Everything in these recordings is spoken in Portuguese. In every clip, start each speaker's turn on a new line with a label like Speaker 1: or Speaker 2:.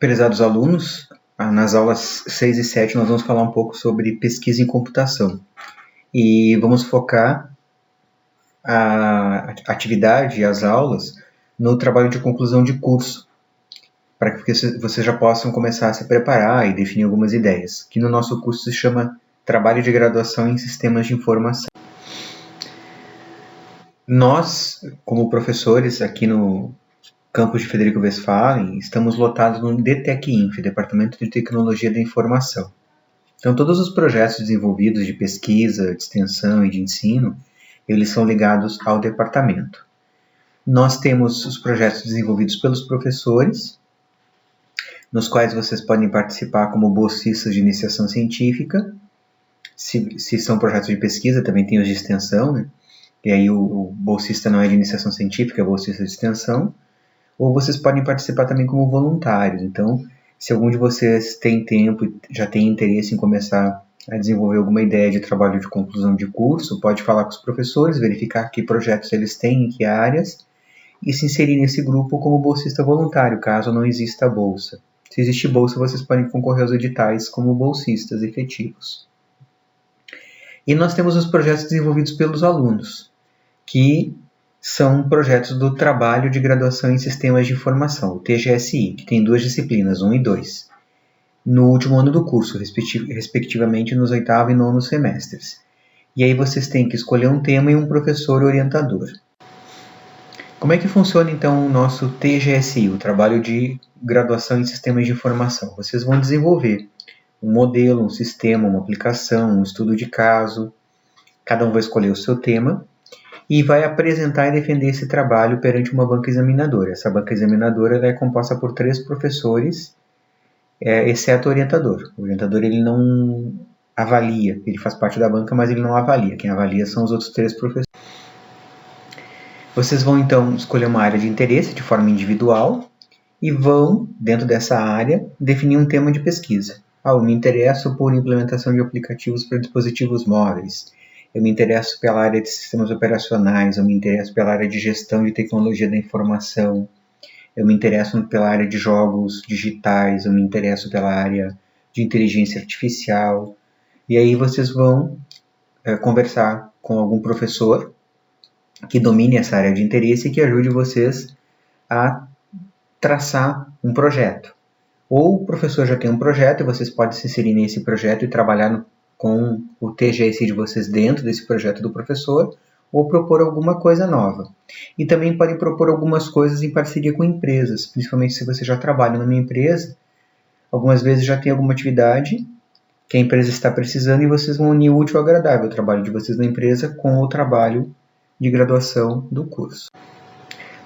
Speaker 1: Prezados alunos, nas aulas 6 e 7 nós vamos falar um pouco sobre pesquisa em computação e vamos focar a atividade e as aulas no trabalho de conclusão de curso, para que vocês já possam começar a se preparar e definir algumas ideias, que no nosso curso se chama Trabalho de Graduação em Sistemas de Informação. Nós, como professores aqui no campus de Frederico Westphalen, estamos lotados no DTEC-INF, Departamento de Tecnologia da Informação. Então, todos os projetos desenvolvidos de pesquisa, de extensão e de ensino, eles são ligados ao departamento. Nós temos os projetos desenvolvidos pelos professores, nos quais vocês podem participar como bolsistas de iniciação científica. Se são projetos de pesquisa, também tem os de extensão, né? E aí o bolsista não é de iniciação científica, é bolsista de extensão. Ou vocês podem participar também como voluntários. Então, se algum de vocês tem tempo e já tem interesse em começar a desenvolver alguma ideia de trabalho de conclusão de curso, pode falar com os professores, verificar que projetos eles têm, em que áreas, e se inserir nesse grupo como bolsista voluntário, caso não exista bolsa. Se existe bolsa, vocês podem concorrer aos editais como bolsistas efetivos. E nós temos os projetos desenvolvidos pelos alunos, que são projetos do Trabalho de Graduação em Sistemas de Informação, o TGSI, que tem 2 disciplinas, 1 e 2, no último ano do curso, respectivamente nos 8º e 9º semestres. E aí vocês têm que escolher um tema e um professor orientador. Como é que funciona então o nosso TGSI, o Trabalho de Graduação em Sistemas de Informação? Vocês vão desenvolver um modelo, um sistema, uma aplicação, um estudo de caso, cada um vai escolher o seu tema, e vai apresentar e defender esse trabalho perante uma banca examinadora. Essa banca examinadora é composta por 3 professores, exceto o orientador. O orientador ele não avalia, ele faz parte da banca, mas ele não avalia. Quem avalia são os outros 3 professores. Vocês vão então escolher uma área de interesse de forma individual e vão, dentro dessa área, definir um tema de pesquisa. Eu me interesso por implementação de aplicativos para dispositivos móveis. Eu me interesso pela área de sistemas operacionais, eu me interesso pela área de gestão de tecnologia da informação, eu me interesso pela área de jogos digitais, eu me interesso pela área de inteligência artificial. E aí vocês vão conversar com algum professor que domine essa área de interesse e que ajude vocês a traçar um projeto. Ou o professor já tem um projeto e vocês podem se inserir nesse projeto e trabalhar com o TGSI de vocês dentro desse projeto do professor, ou propor alguma coisa nova. E também podem propor algumas coisas em parceria com empresas, principalmente se você já trabalha numa empresa, algumas vezes já tem alguma atividade que a empresa está precisando e vocês vão unir o útil ao agradável, o trabalho de vocês na empresa com o trabalho de graduação do curso.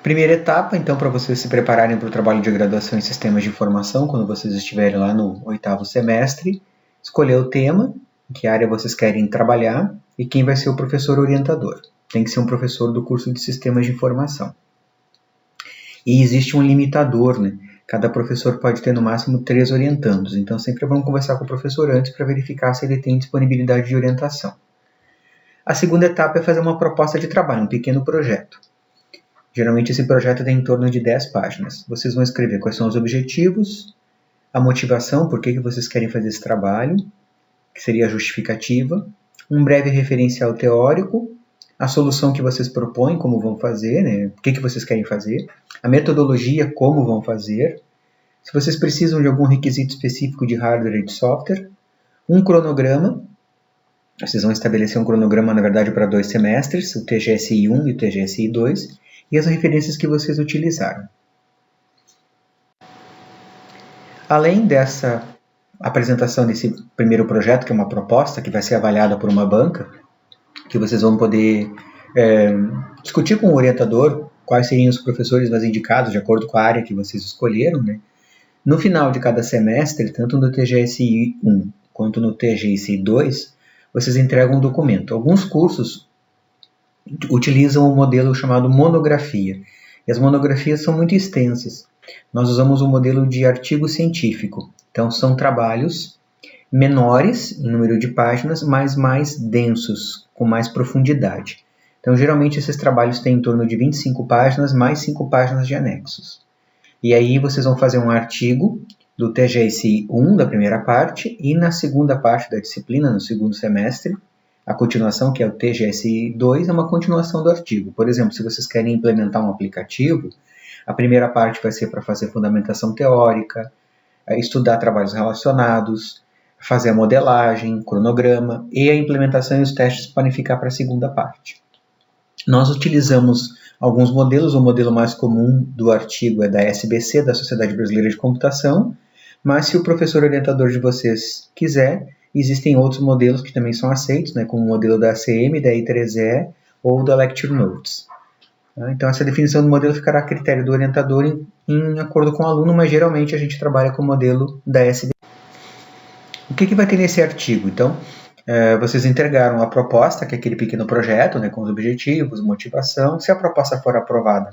Speaker 1: Primeira etapa, então, para vocês se prepararem para o trabalho de graduação em sistemas de informação, quando vocês estiverem lá no 8º semestre, escolher o tema, em que área vocês querem trabalhar e quem vai ser o professor orientador. Tem que ser um professor do curso de sistemas de informação. E existe um limitador, né? Cada professor pode ter no máximo 3 orientandos, então sempre vamos conversar com o professor antes para verificar se ele tem disponibilidade de orientação. A segunda etapa é fazer uma proposta de trabalho, um pequeno projeto. Geralmente esse projeto tem em torno de 10 páginas. Vocês vão escrever quais são os objetivos, a motivação, por que vocês querem fazer esse trabalho, que seria a justificativa, um breve referencial teórico, a solução que vocês propõem, como vão fazer, né? O que vocês querem fazer, a metodologia, como vão fazer, se vocês precisam de algum requisito específico de hardware e de software, um cronograma, vocês vão estabelecer um cronograma, na verdade, para 2 semestres, o TGSI 1 e o TGSI 2, e as referências que vocês utilizaram. Além dessa apresentação desse primeiro projeto, que é uma proposta que vai ser avaliada por uma banca, que vocês vão poder discutir com o orientador quais seriam os professores mais indicados de acordo com a área que vocês escolheram, né? No final de cada semestre, tanto no TGSI 1 quanto no TGSI 2, vocês entregam um documento. Alguns cursos utilizam um modelo chamado monografia, e as monografias são muito extensas. Nós usamos um modelo de artigo científico. Então, são trabalhos menores em número de páginas, mas mais densos, com mais profundidade. Então, geralmente, esses trabalhos têm em torno de 25 páginas, mais 5 páginas de anexos. E aí, vocês vão fazer um artigo do TGSI 1, da primeira parte, e na segunda parte da disciplina, no segundo semestre, a continuação, que é o TGSI 2, é uma continuação do artigo. Por exemplo, se vocês querem implementar um aplicativo, a primeira parte vai ser para fazer fundamentação teórica, estudar trabalhos relacionados, fazer a modelagem, cronograma, e a implementação e os testes podem ficar para a segunda parte. Nós utilizamos alguns modelos. O modelo mais comum do artigo é da SBC, da Sociedade Brasileira de Computação, mas se o professor orientador de vocês quiser, existem outros modelos que também são aceitos, né, como o modelo da ACM, da I3E ou da Lecture Notes. Então, essa definição do modelo ficará a critério do orientador em acordo com o aluno, mas geralmente a gente trabalha com o modelo da SBC. O que vai ter nesse artigo? Então, vocês entregaram a proposta, que é aquele pequeno projeto, né, com os objetivos, motivação. Se a proposta for aprovada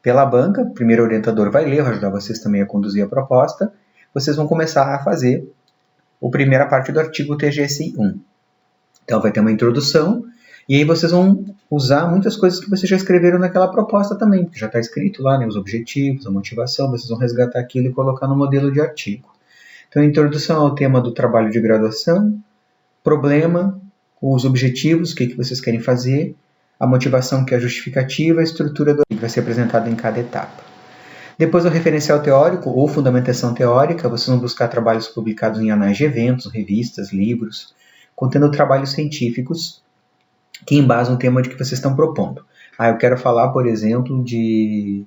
Speaker 1: pela banca, o primeiro orientador vai ler, vai ajudar vocês também a conduzir a proposta. Vocês vão começar a fazer a primeira parte do artigo TGSI 1. Então, vai ter uma introdução, e aí vocês vão usar muitas coisas que vocês já escreveram naquela proposta também, porque já está escrito lá, né, os objetivos, a motivação, vocês vão resgatar aquilo e colocar no modelo de artigo. Então, a introdução ao tema do trabalho de graduação, problema, os objetivos, o que vocês querem fazer, a motivação, que é a justificativa, a estrutura do que vai ser apresentado em cada etapa. Depois, o referencial teórico ou fundamentação teórica, vocês vão buscar trabalhos publicados em anais de eventos, revistas, livros, contendo trabalhos científicos que embasam o tema de que vocês estão propondo. Eu quero falar, por exemplo, de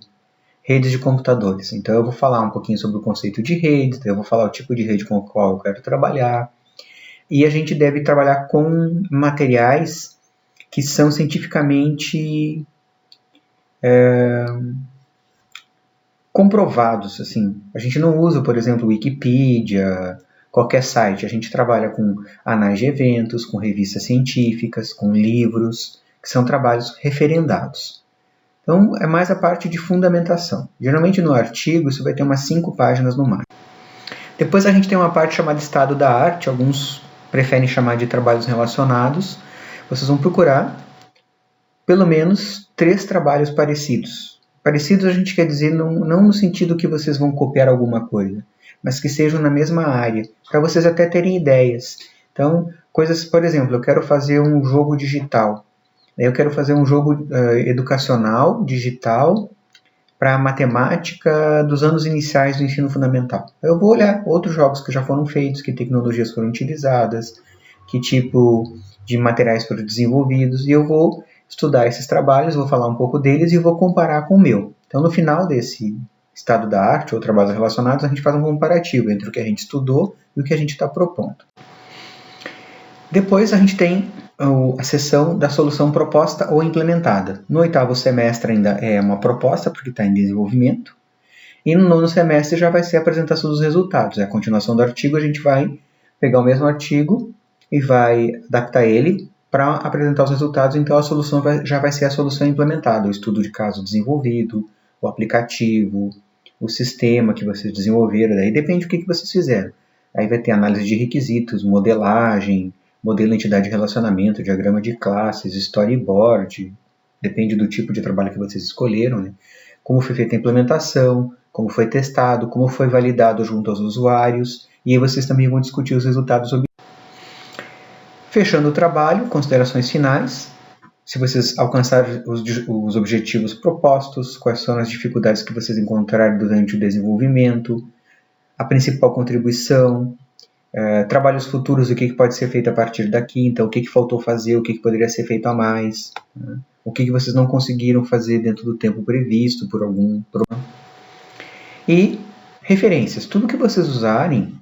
Speaker 1: redes de computadores. Então, eu vou falar um pouquinho sobre o conceito de redes, eu vou falar o tipo de rede com o qual eu quero trabalhar. E a gente deve trabalhar com materiais que são cientificamente comprovados. Assim. A gente não usa, por exemplo, Wikipedia, qualquer site. A gente trabalha com anais de eventos, com revistas científicas, com livros, que são trabalhos referendados. Então, é mais a parte de fundamentação. Geralmente no artigo isso vai ter umas 5 páginas no máximo. Depois a gente tem uma parte chamada estado da arte, alguns preferem chamar de trabalhos relacionados. Vocês vão procurar pelo menos 3 trabalhos parecidos. Parecidos a gente quer dizer não no sentido que vocês vão copiar alguma coisa, mas que sejam na mesma área, para vocês até terem ideias. Então, coisas, por exemplo, eu quero fazer um jogo digital. Eu quero fazer um jogo educacional, digital, para matemática dos anos iniciais do ensino fundamental. Eu vou olhar outros jogos que já foram feitos, que tecnologias foram utilizadas, que tipo de materiais foram desenvolvidos, e eu vou estudar esses trabalhos, vou falar um pouco deles e vou comparar com o meu. Então, no final desse estado da arte ou trabalhos relacionados, a gente faz um comparativo entre o que a gente estudou e o que a gente está propondo. Depois a gente tem a seção da solução proposta ou implementada. No 8º semestre ainda é uma proposta, porque está em desenvolvimento. E no 9º semestre já vai ser a apresentação dos resultados. É a continuação do artigo, a gente vai pegar o mesmo artigo e vai adaptar ele para apresentar os resultados. Então a solução já vai ser a solução implementada, o estudo de caso desenvolvido, o aplicativo, o sistema que vocês desenvolveram. Daí depende do que vocês fizeram. Aí vai ter análise de requisitos, modelagem, modelo entidade de relacionamento, diagrama de classes, storyboard, depende do tipo de trabalho que vocês escolheram, né? Como foi feita a implementação, como foi testado, como foi validado junto aos usuários, e aí vocês também vão discutir os resultados obtidos. Fechando o trabalho, considerações finais. Se vocês alcançarem os objetivos propostos, quais são as dificuldades que vocês encontraram durante o desenvolvimento, a principal contribuição, trabalhos futuros, o que pode ser feito a partir daqui, então o que faltou fazer, o que poderia ser feito a mais, né? O que vocês não conseguiram fazer dentro do tempo previsto por algum problema. E referências, tudo que vocês usarem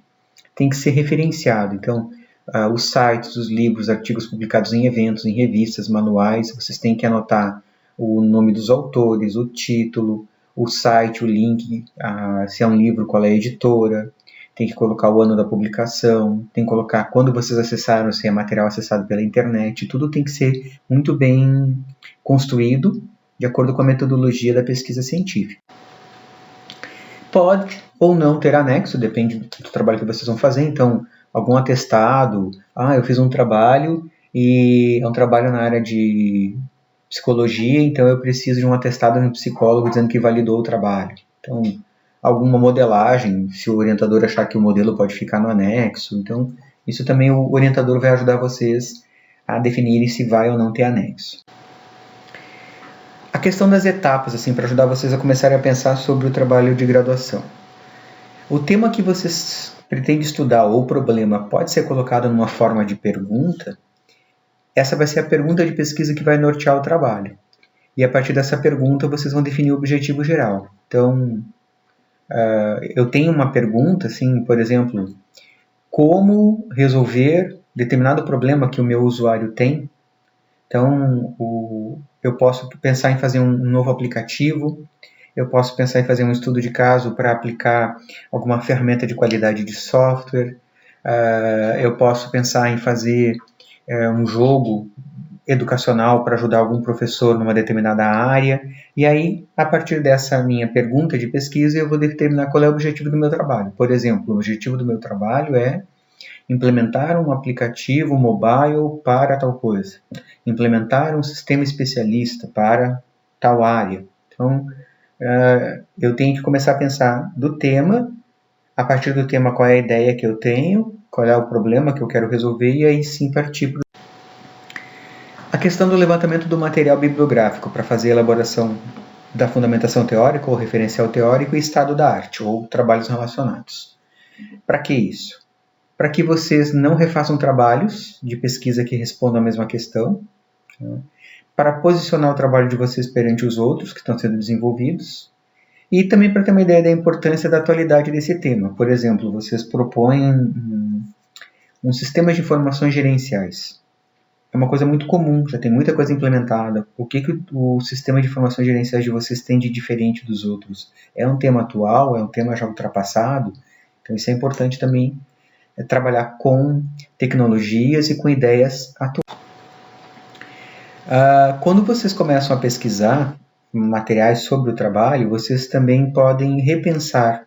Speaker 1: tem que ser referenciado, então os sites, os livros, artigos publicados em eventos, em revistas, manuais, vocês têm que anotar o nome dos autores, o título, o site, o link, se é um livro, qual é a editora, tem que colocar o ano da publicação, tem que colocar quando vocês acessaram, se é material acessado pela internet, tudo tem que ser muito bem construído de acordo com a metodologia da pesquisa científica. Pode ou não ter anexo, depende do trabalho que vocês vão fazer, então algum atestado, eu fiz um trabalho e é um trabalho na área de psicologia, então eu preciso de um atestado de um psicólogo dizendo que validou o trabalho. Então, alguma modelagem, se o orientador achar que o modelo pode ficar no anexo. Então, isso também o orientador vai ajudar vocês a definirem se vai ou não ter anexo. A questão das etapas, assim, para ajudar vocês a começarem a pensar sobre o trabalho de graduação. O tema que vocês pretendem estudar ou o problema pode ser colocado numa forma de pergunta. Essa vai ser a pergunta de pesquisa que vai nortear o trabalho. E a partir dessa pergunta vocês vão definir o objetivo geral. Então, eu tenho uma pergunta, assim, por exemplo, como resolver determinado problema que o meu usuário tem. Então, eu posso pensar em fazer um novo aplicativo, eu posso pensar em fazer um estudo de caso para aplicar alguma ferramenta de qualidade de software, eu posso pensar em fazer um jogo educacional para ajudar algum professor numa determinada área, e aí, a partir dessa minha pergunta de pesquisa, eu vou determinar qual é o objetivo do meu trabalho. Por exemplo, o objetivo do meu trabalho é implementar um aplicativo mobile para tal coisa, implementar um sistema especialista para tal área. Então, eu tenho que começar a pensar do tema, a partir do tema qual é a ideia que eu tenho, qual é o problema que eu quero resolver, e aí sim partir para a questão do levantamento do material bibliográfico para fazer a elaboração da fundamentação teórica ou referencial teórico e estado da arte, ou trabalhos relacionados. Para que isso? Para que vocês não refaçam trabalhos de pesquisa que respondam à mesma questão, para posicionar o trabalho de vocês perante os outros que estão sendo desenvolvidos, e também para ter uma ideia da importância da atualidade desse tema. Por exemplo, vocês propõem um sistema de informações gerenciais. É uma coisa muito comum, já tem muita coisa implementada. O que o sistema de informações gerenciais de vocês tem de diferente dos outros? É um tema atual? É um tema já ultrapassado? Então isso é importante também, trabalhar com tecnologias e com ideias atuais. Quando vocês começam a pesquisar materiais sobre o trabalho, vocês também podem repensar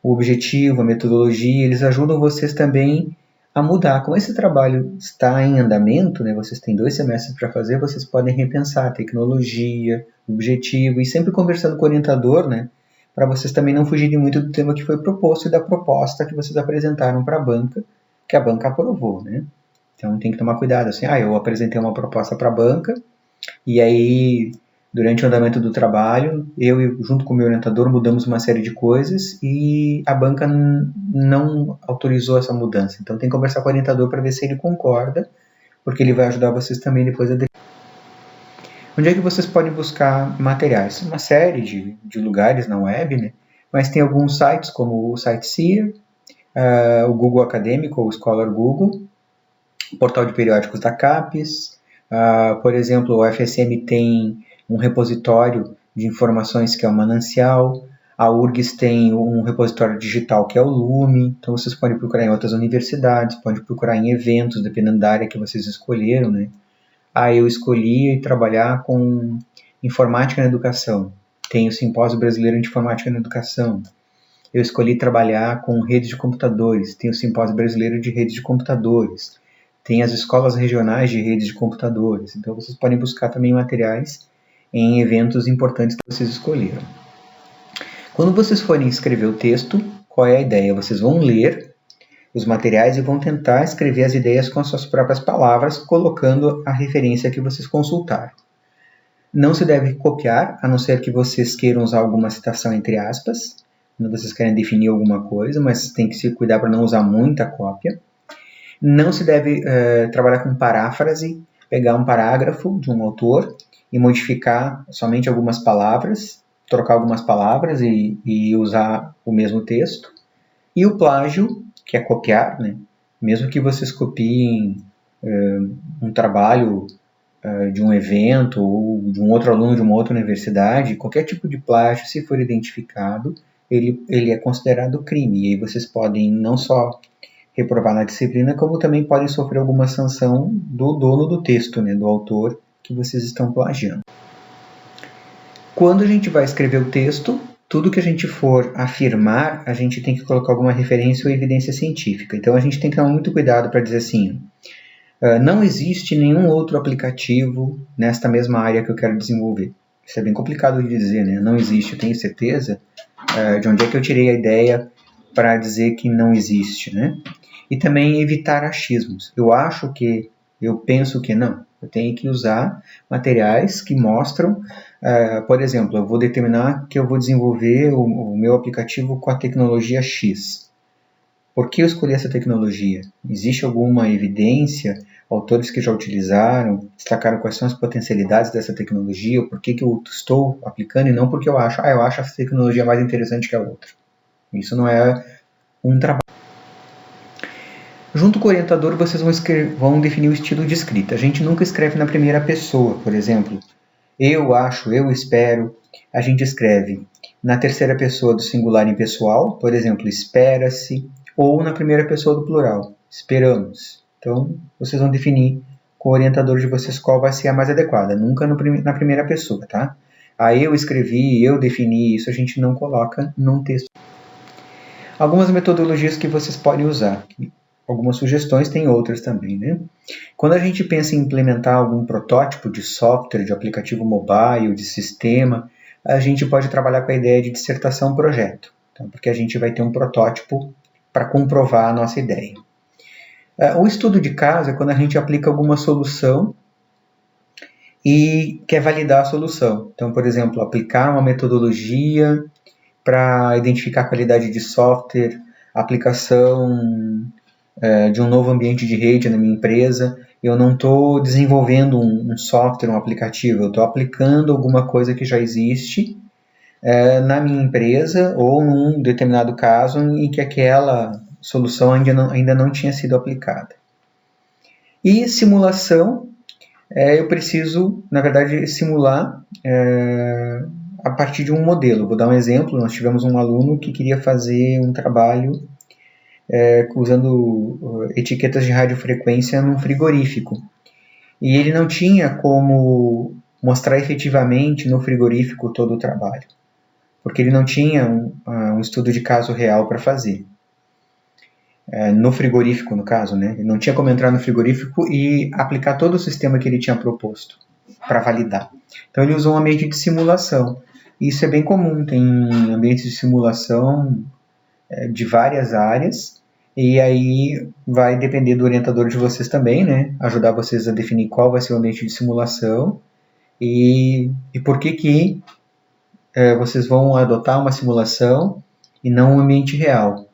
Speaker 1: o objetivo, a metodologia, eles ajudam vocês também a mudar. Como esse trabalho está em andamento, né, vocês têm 2 semestres para fazer, vocês podem repensar a tecnologia, o objetivo, e sempre conversando com o orientador, né, para vocês também não fugirem muito do tema que foi proposto e da proposta que vocês apresentaram para a banca, que a banca aprovou, né. Então tem que tomar cuidado, assim, eu apresentei uma proposta para a banca, e aí durante o andamento do trabalho, eu junto com o meu orientador mudamos uma série de coisas e a banca não autorizou essa mudança. Então tem que conversar com o orientador para ver se ele concorda, porque ele vai ajudar vocês também depois a... Onde é que vocês podem buscar materiais? Uma série de lugares na web, né? Mas tem alguns sites como o SiteSeer, o Google Acadêmico ou o Scholar Google, o portal de periódicos da CAPES, por exemplo, o FSM tem um repositório de informações que é o Manancial, a URGS tem um repositório digital que é o Lume, então vocês podem procurar em outras universidades, podem procurar em eventos, dependendo da área que vocês escolheram, né? Eu escolhi trabalhar com informática na educação, tem o Simpósio Brasileiro de Informática na Educação. Eu escolhi trabalhar com redes de computadores, tem o Simpósio Brasileiro de Redes de Computadores, tem as escolas regionais de redes de computadores, então vocês podem buscar também materiais em eventos importantes que vocês escolheram. Quando vocês forem escrever o texto, qual é a ideia? Vocês vão ler os materiais e vão tentar escrever as ideias com as suas próprias palavras, colocando a referência que vocês consultaram. Não se deve copiar, a não ser que vocês queiram usar alguma citação entre aspas, quando vocês querem definir alguma coisa, mas tem que se cuidar para não usar muita cópia. Não se deve trabalhar com paráfrase, pegar um parágrafo de um autor e modificar somente algumas palavras, trocar algumas palavras e usar o mesmo texto. E o plágio, que é copiar, né? Mesmo que vocês copiem um trabalho de um evento ou de um outro aluno de uma outra universidade, qualquer tipo de plágio, se for identificado, ele é considerado crime. E aí vocês podem não só reprovar na disciplina, como também podem sofrer alguma sanção do dono do texto, né, do autor que vocês estão plagiando. Quando a gente vai escrever o texto, tudo que a gente for afirmar, a gente tem que colocar alguma referência ou evidência científica. Então a gente tem que tomar muito cuidado para dizer assim, não existe nenhum outro aplicativo nesta mesma área que eu quero desenvolver. Isso é bem complicado de dizer, né? Não existe, eu tenho certeza. de onde é que eu tirei a ideia para dizer que não existe, né? E também evitar achismos. Eu penso que não. Eu tenho que usar materiais que mostram, por exemplo, eu vou determinar que eu vou desenvolver o meu aplicativo com a tecnologia X. Por que eu escolhi essa tecnologia? Existe alguma evidência? Autores que já utilizaram, destacaram quais são as potencialidades dessa tecnologia, ou por que eu estou aplicando, e não porque eu acho essa tecnologia mais interessante que a outra. Isso não é um trabalho. Junto com o orientador, vocês vão definir o estilo de escrita. A gente nunca escreve na primeira pessoa, por exemplo. Eu acho, eu espero. A gente escreve na terceira pessoa do singular impessoal, por exemplo, espera-se, ou na primeira pessoa do plural, esperamos. Então, vocês vão definir com o orientador de vocês qual vai ser a mais adequada, nunca na primeira pessoa, tá? Eu escrevi, eu defini, isso a gente não coloca num texto. Algumas metodologias que vocês podem usar. Algumas sugestões, tem outras também, né? Quando a gente pensa em implementar algum protótipo de software, de aplicativo mobile, de sistema, a gente pode trabalhar com a ideia de dissertação-projeto, então, porque a gente vai ter um protótipo para comprovar a nossa ideia. O estudo de caso é quando a gente aplica alguma solução e quer validar a solução. Então, por exemplo, aplicar uma metodologia para identificar a qualidade de software, aplicação de um novo ambiente de rede na minha empresa. Eu não estou desenvolvendo um software, um aplicativo, eu estou aplicando alguma coisa que já existe na minha empresa ou num determinado caso em que aquela solução ainda não tinha sido aplicada. E simulação, eu preciso, na verdade, simular a partir de um modelo. Vou dar um exemplo, nós tivemos um aluno que queria fazer um trabalho usando etiquetas de radiofrequência num frigorífico. E ele não tinha como mostrar efetivamente no frigorífico todo o trabalho, porque ele não tinha um estudo de caso real para fazer. No frigorífico, no caso, né? Ele não tinha como entrar no frigorífico e aplicar todo o sistema que ele tinha proposto para validar. Então ele usou um ambiente de simulação. Isso é bem comum, tem ambientes de simulação de várias áreas, e aí vai depender do orientador de vocês também, né? Ajudar vocês a definir qual vai ser o ambiente de simulação e por que vocês vão adotar uma simulação e não um ambiente real.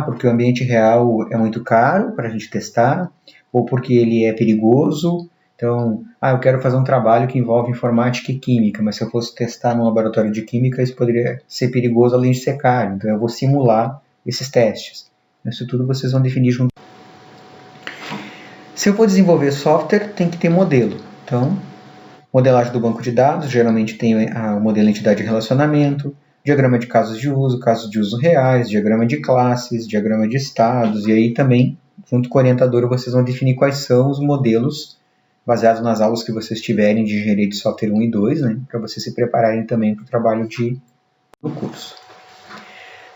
Speaker 1: Porque o ambiente real é muito caro para a gente testar, ou porque ele é perigoso. Então, eu quero fazer um trabalho que envolve informática e química, mas se eu fosse testar no laboratório de química, isso poderia ser perigoso além de ser caro. Então, eu vou simular esses testes. Isso tudo vocês vão definir junto. Se eu vou desenvolver software, tem que ter modelo. Então, modelagem do banco de dados, geralmente tem o modelo entidade de relacionamento, diagrama de casos de uso reais, diagrama de classes, diagrama de estados, e aí também, junto com o orientador, vocês vão definir quais são os modelos baseados nas aulas que vocês tiverem de engenharia de software 1 e 2, né, para vocês se prepararem também para o trabalho do curso.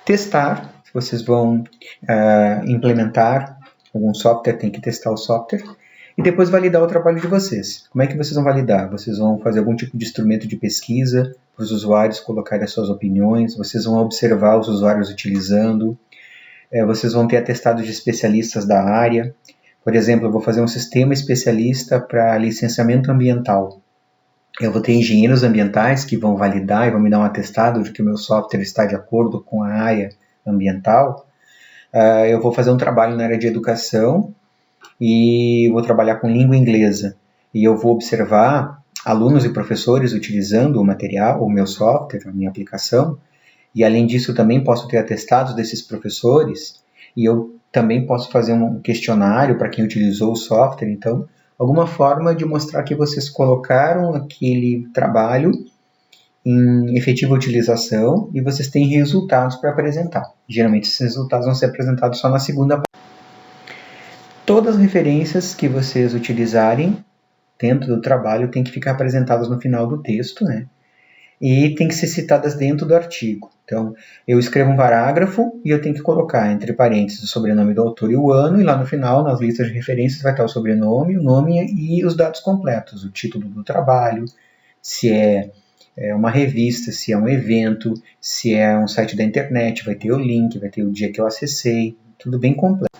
Speaker 1: Testar, se vocês vão implementar algum software, tem que testar o software. E depois validar o trabalho de vocês. Como é que vocês vão validar? Vocês vão fazer algum tipo de instrumento de pesquisa para os usuários colocarem as suas opiniões, vocês vão observar os usuários utilizando, vocês vão ter atestados de especialistas da área. Por exemplo, eu vou fazer um sistema especialista para licenciamento ambiental. Eu vou ter engenheiros ambientais que vão validar e vão me dar um atestado de que o meu software está de acordo com a área ambiental. Eu vou fazer um trabalho na área de educação e vou trabalhar com língua inglesa. E eu vou observar alunos e professores utilizando o material, o meu software, a minha aplicação. E além disso, também posso ter atestados desses professores. E eu também posso fazer um questionário para quem utilizou o software. Então, alguma forma de mostrar que vocês colocaram aquele trabalho em efetiva utilização e vocês têm resultados para apresentar. Geralmente, esses resultados vão ser apresentados só na segunda parte. Todas as referências que vocês utilizarem dentro do trabalho têm que ficar apresentadas no final do texto, né? E tem que ser citadas dentro do artigo. Então, eu escrevo um parágrafo e eu tenho que colocar entre parênteses o sobrenome do autor e o ano, e lá no final, nas listas de referências, vai estar o sobrenome, o nome e os dados completos, o título do trabalho, se é é uma revista, se é um evento, se é um site da internet, vai ter o link, vai ter o dia que eu acessei, tudo bem completo.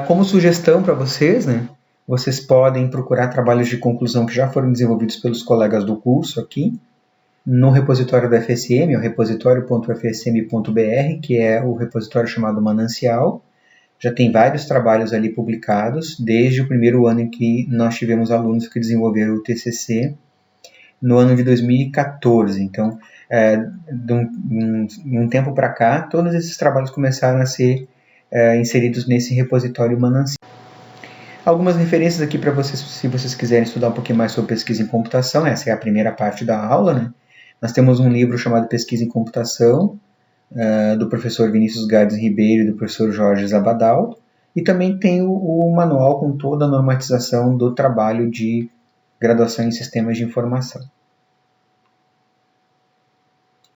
Speaker 1: Como sugestão para vocês, né, vocês podem procurar trabalhos de conclusão que já foram desenvolvidos pelos colegas do curso aqui, no repositório do FSM, o repositório.fsm.br, que é o repositório chamado Manancial. Já tem vários trabalhos ali publicados, desde o primeiro ano em que nós tivemos alunos que desenvolveram o TCC, no ano de 2014. Então, de um tempo para cá, todos esses trabalhos começaram a ser inseridos nesse repositório Manancial. Algumas referências aqui para vocês, se vocês quiserem estudar um pouquinho mais sobre pesquisa em computação. Essa é a primeira parte da aula, né? Nós temos um livro chamado Pesquisa em Computação, do professor Vinícius Gades Ribeiro e do professor Jorge Zabadal, e também tem o manual com toda a normatização do trabalho de graduação em sistemas de informação.